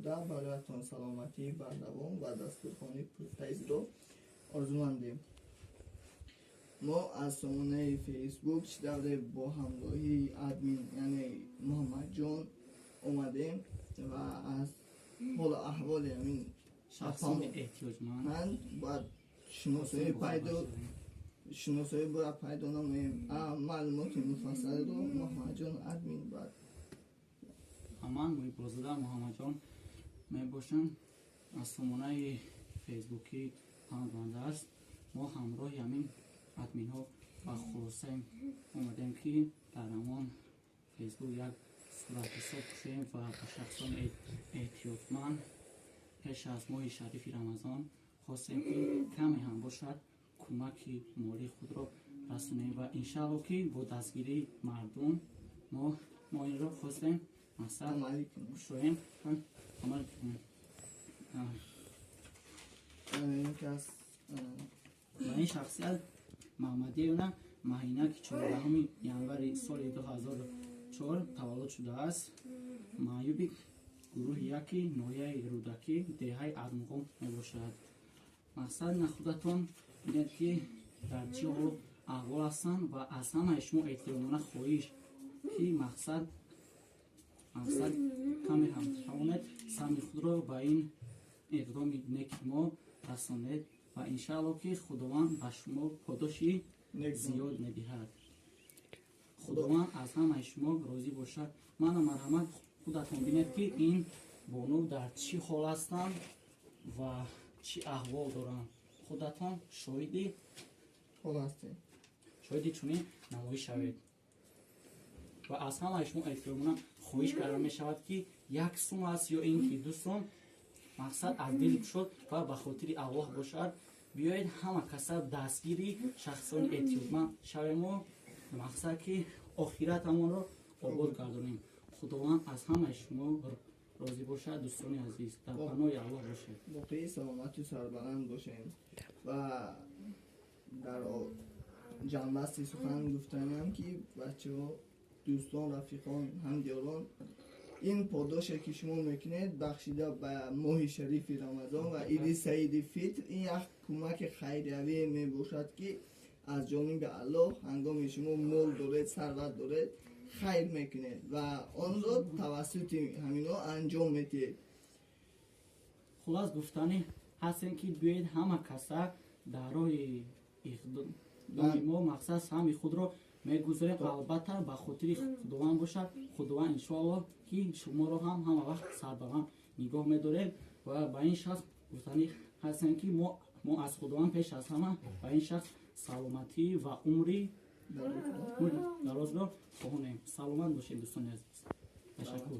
буда бароятон саломатӣ бардавом ва дастурхони пурфайзро орзумандем. мо аз сомонаи фейсбук чидавре бо ҳамроҳии админ яъне муҳаммадҷон омадем ва аз ҳолу аҳволи ҳамин шахсони эҳтиёҷманд бояд шиносоӣ бояд пайдо намоем. Маълумоти муфассалро муҳаммадҷон админ бад ҳаман мӯйбозада муҳаммадҷон мебошам аз сомонаи фейсбуки пандбанда аст. мо ҳамроҳи ҳамин админҳо ба хулосаи омадем ки дар ҳамон фейсбук як суратҳисоб кушем ва ба шахсони эҳтиёҷманд пеш аз моҳи шарифи рамазон хостем ки каме ҳам бошад кӯмаки молии худро расонем ва иншаалло ки бо дастгирии мардум мо инро хостем мақсад шоем амал кунем. ба ин шахсият маҳмадиевна маҳина ки 14 январи соли 2004 таваллуд шудааст. маъюби гурӯҳи яки ноҳияи рӯдакӣ деҳаи Армуғом мебошад. мақсад нахудатон инед ки дар чӣ ҳолу аҳвол ҳастанд ва аз ҳамаи шумо эҳтиёмона хоҳиш ки мақсад каме ҳам тавонед сами худро ба ин иқдоми неки мо расонед ва иншаалло ки худованд ба шумо подоши зиёд медиҳад. худованд аз ҳамаи шумо розӣ бошад. мана марҳамат худатон бинед ки ин бону дар чӣ ҳол ҳастанд ва чӣ аҳвол доранд. худатон шоҳиди чунин намоиш шавед ва аз ҳамаи шумо эҳтиёмона хоҳиш карда мешавад ки 1 сум аст ё ин ки 2 сум мақсад аз дили кушод ва ба хотири Аллоҳ бошад. биёед ҳама каса дастгири шахсони эҳтиёҷманд шавемо мақсад ки охиратамонро обод гардонем. худованд аз ҳамаи шумо розӣ бошад. дӯстони азиз, дар паноҳи Аллоҳ бошед. боқии саломату сарбаланд бошем. ва дар ҷамъбасти сухан гуфтанам ки бачаҳо, дӯстон, рафиқон, ҳамдиёрон, ин подоше ки шумо мекунед бахшида ба моҳи шарифи рамазон ва иди саиди фитр, ин як кӯмаки хайриявие мебошад ки аз ҷониби Аллоҳ ҳангоми шумо мол доред, сарват доред, хайр мекунед ва онро тавассути ҳамино анҷом медиҳед. хулос гуфтани ҳастем ки биёед ҳама каса дар роҳи иқдоми мо мақсад сами худро мегузорем. албатта ба хотири худованд бошад. худованд иншоалло ки шуморо ҳам ҳама вақт сарбаланд нигоҳ медорем ва ба ин шахс гуфтани ҳастем ки мо аз худованд пеш аз ҳама ба ин шахс саломатӣ ва умри дарозро хоҳонем. саломат бошед дӯстони азиз. ташаккур.